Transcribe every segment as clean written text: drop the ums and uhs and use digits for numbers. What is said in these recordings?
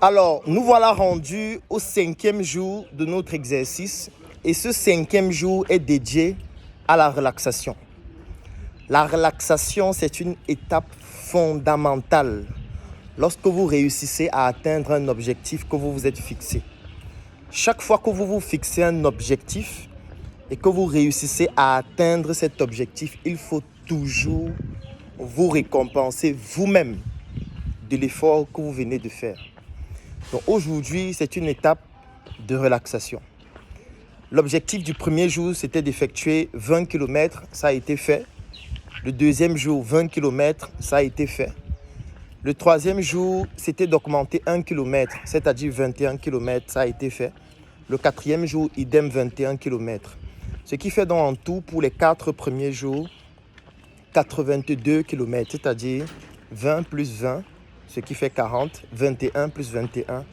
Alors, nous voilà rendus au 5e jour de notre exercice et ce 5e jour est dédié à la relaxation. La relaxation, c'est une étape fondamentale lorsque vous réussissez à atteindre un objectif que vous vous êtes fixé. Chaque fois que vous vous fixez un objectif et que vous réussissez à atteindre cet objectif, il faut toujours vous récompenser vous-même de l'effort que vous venez de faire. Donc aujourd'hui, c'est une étape de relaxation. L'objectif du premier jour, c'était d'effectuer 20 km, ça a été fait. Le deuxième jour, 20 km, ça a été fait. Le troisième jour, c'était d'augmenter 1 km, c'est-à-dire 21 km, ça a été fait. Le quatrième jour, idem 21 km. Ce qui fait donc en tout pour les 4 premiers jours, 82 km, c'est-à-dire 20 plus 20, ce qui fait 40, 21 plus 21,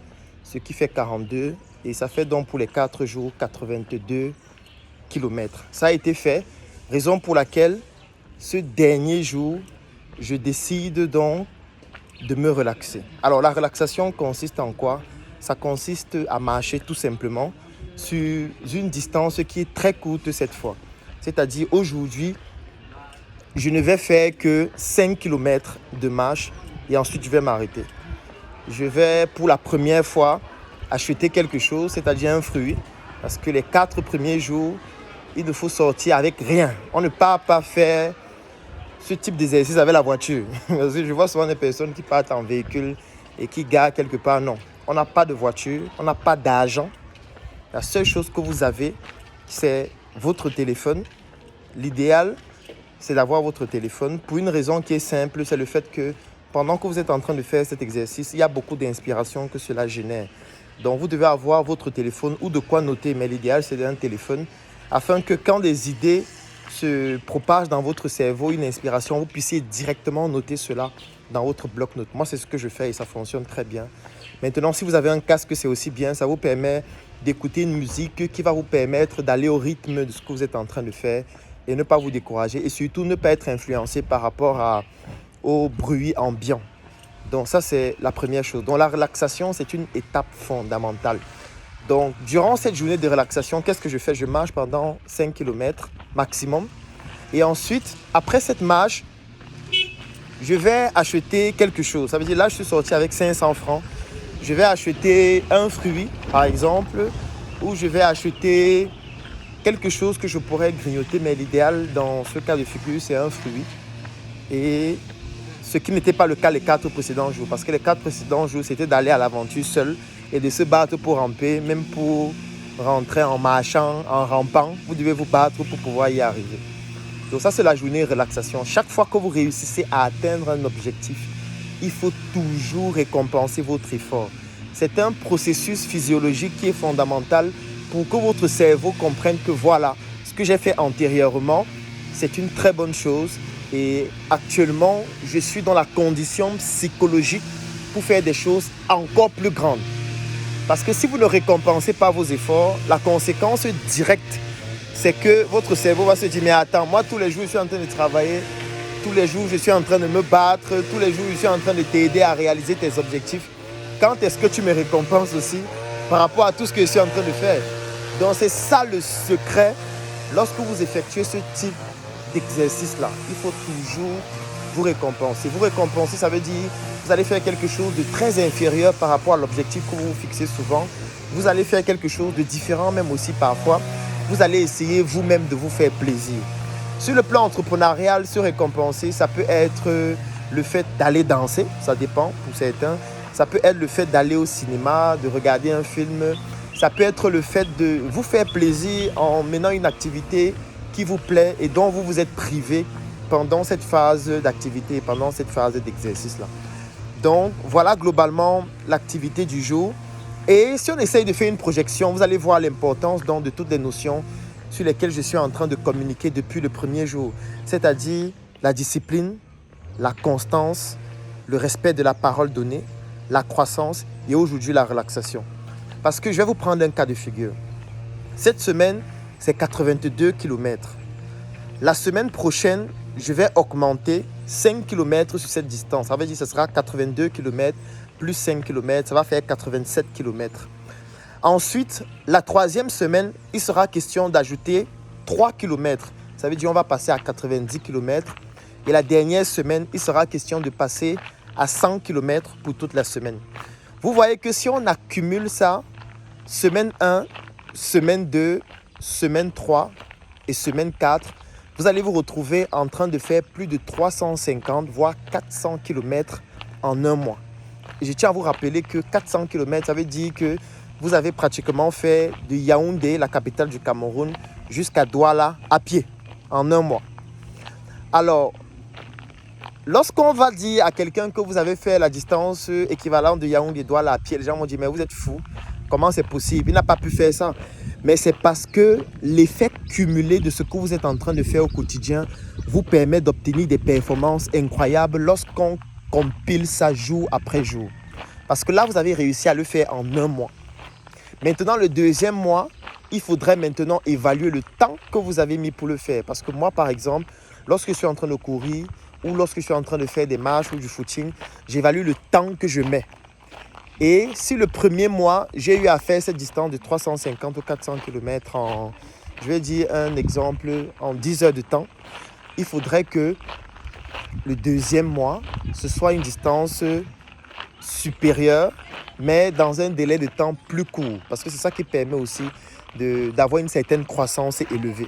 ce qui fait 42. Et ça fait donc pour les 4 jours, 82 km. Ça a été fait, raison pour laquelle ce dernier jour, je décide donc de me relaxer. Alors la relaxation consiste en quoi? Ça consiste à marcher tout simplement sur une distance qui est très courte cette fois. C'est-à-dire aujourd'hui, je ne vais faire que 5 km de marche et ensuite je vais m'arrêter. Je vais pour la première fois acheter quelque chose, c'est-à-dire un fruit, parce que les 4 premiers jours, il ne faut sortir avec rien. On ne part pas faire ce type d'exercice avec la voiture. Parce que je vois souvent des personnes qui partent en véhicule et qui garent quelque part. Non, on n'a pas de voiture, on n'a pas d'argent. La seule chose que vous avez, c'est votre téléphone. L'idéal, c'est d'avoir votre téléphone pour une raison qui est simple, c'est le fait que pendant que vous êtes en train de faire cet exercice, il y a beaucoup d'inspiration que cela génère. Donc vous devez avoir votre téléphone ou de quoi noter, mais l'idéal c'est un téléphone afin que quand des idées se propagent dans votre cerveau, une inspiration, vous puissiez directement noter cela dans votre bloc-notes. Moi c'est ce que je fais et ça fonctionne très bien. Maintenant, si vous avez un casque, c'est aussi bien, ça vous permet d'écouter une musique qui va vous permettre d'aller au rythme de ce que vous êtes en train de faire et ne pas vous décourager et surtout ne pas être influencé par rapport au bruit ambiant. Donc ça, c'est la première chose. Donc la relaxation, c'est une étape fondamentale. Donc durant cette journée de relaxation, qu'est-ce que je fais? Je marche pendant 5 km maximum. Et ensuite, après cette marche, je vais acheter quelque chose. Ça veut dire là, je suis sorti avec 500 francs. Je vais acheter un fruit, par exemple, ou je vais acheter quelque chose que je pourrais grignoter, mais l'idéal dans ce cas de figure, c'est un fruit. Et ce qui n'était pas le cas les 4 précédents jours, parce que les 4 précédents jours, c'était d'aller à l'aventure seul et de se battre pour ramper, même pour rentrer en marchant, en rampant, vous devez vous battre pour pouvoir y arriver. Donc ça, c'est la journée relaxation. Chaque fois que vous réussissez à atteindre un objectif, il faut toujours récompenser votre effort. C'est un processus physiologique qui est fondamental pour que votre cerveau comprenne que voilà, ce que j'ai fait antérieurement, c'est une très bonne chose. Et actuellement, je suis dans la condition psychologique pour faire des choses encore plus grandes. Parce que si vous ne récompensez pas vos efforts, la conséquence directe, c'est que votre cerveau va se dire « Mais attends, moi tous les jours je suis en train de travailler, tous les jours je suis en train de me battre, tous les jours je suis en train de t'aider à réaliser tes objectifs. Quand est-ce que tu me récompenses aussi par rapport à tout ce que je suis en train de faire ?» Donc c'est ça le secret lorsque vous effectuez ce type d'exercice-là. Il faut toujours vous récompenser. Vous récompenser, ça veut dire vous allez faire quelque chose de très inférieur par rapport à l'objectif que vous vous fixez souvent. Vous allez faire quelque chose de différent même aussi parfois. Vous allez essayer vous-même de vous faire plaisir. Sur le plan entrepreneurial, se récompenser, ça peut être le fait d'aller danser, ça dépend pour certains. Ça peut être le fait d'aller au cinéma, de regarder un film. Ça peut être le fait de vous faire plaisir en menant une activité qui vous plaît et dont vous vous êtes privé pendant cette phase d'activité, pendant cette phase d'exercice-là. Donc, voilà globalement l'activité du jour. Et si on essaye de faire une projection, vous allez voir l'importance donc, de toutes les notions sur lesquelles je suis en train de communiquer depuis le premier jour. C'est-à-dire la discipline, la constance, le respect de la parole donnée, la croissance et aujourd'hui la relaxation. Parce que je vais vous prendre un cas de figure. Cette semaine, c'est 82 km. La semaine prochaine, je vais augmenter 5 km sur cette distance. Ça veut dire que ce sera 82 km plus 5 km, ça va faire 87 km. Ensuite, la troisième semaine, il sera question d'ajouter 3 km. Ça veut dire qu'on va passer à 90 km. Et la dernière semaine, il sera question de passer à 100 km pour toute la semaine. Vous voyez que si on accumule ça, semaine 1, semaine 2, semaine 3 et semaine 4, vous allez vous retrouver en train de faire plus de 350 voire 400 km en un mois. Et je tiens à vous rappeler que 400 km, ça veut dire que vous avez pratiquement fait de Yaoundé, la capitale du Cameroun, jusqu'à Douala à pied en un mois. Alors, lorsqu'on va dire à quelqu'un que vous avez fait la distance équivalente de Yaoundé-Douala à pied, les gens vont dire, mais vous êtes fou, comment c'est possible? Il n'a pas pu faire ça. Mais c'est parce que l'effet cumulé de ce que vous êtes en train de faire au quotidien vous permet d'obtenir des performances incroyables lorsqu'on compile ça jour après jour. Parce que là, vous avez réussi à le faire en un mois. Maintenant, le deuxième mois, il faudrait maintenant évaluer le temps que vous avez mis pour le faire. Parce que moi, par exemple, lorsque je suis en train de courir ou lorsque je suis en train de faire des marches ou du footing, j'évalue le temps que je mets. Et si le premier mois, j'ai eu à faire cette distance de 350 ou 400 km en, je vais dire un exemple, en 10 heures de temps, il faudrait que le deuxième mois, ce soit une distance supérieure, mais dans un délai de temps plus court. Parce que c'est ça qui permet aussi d'avoir une certaine croissance élevée.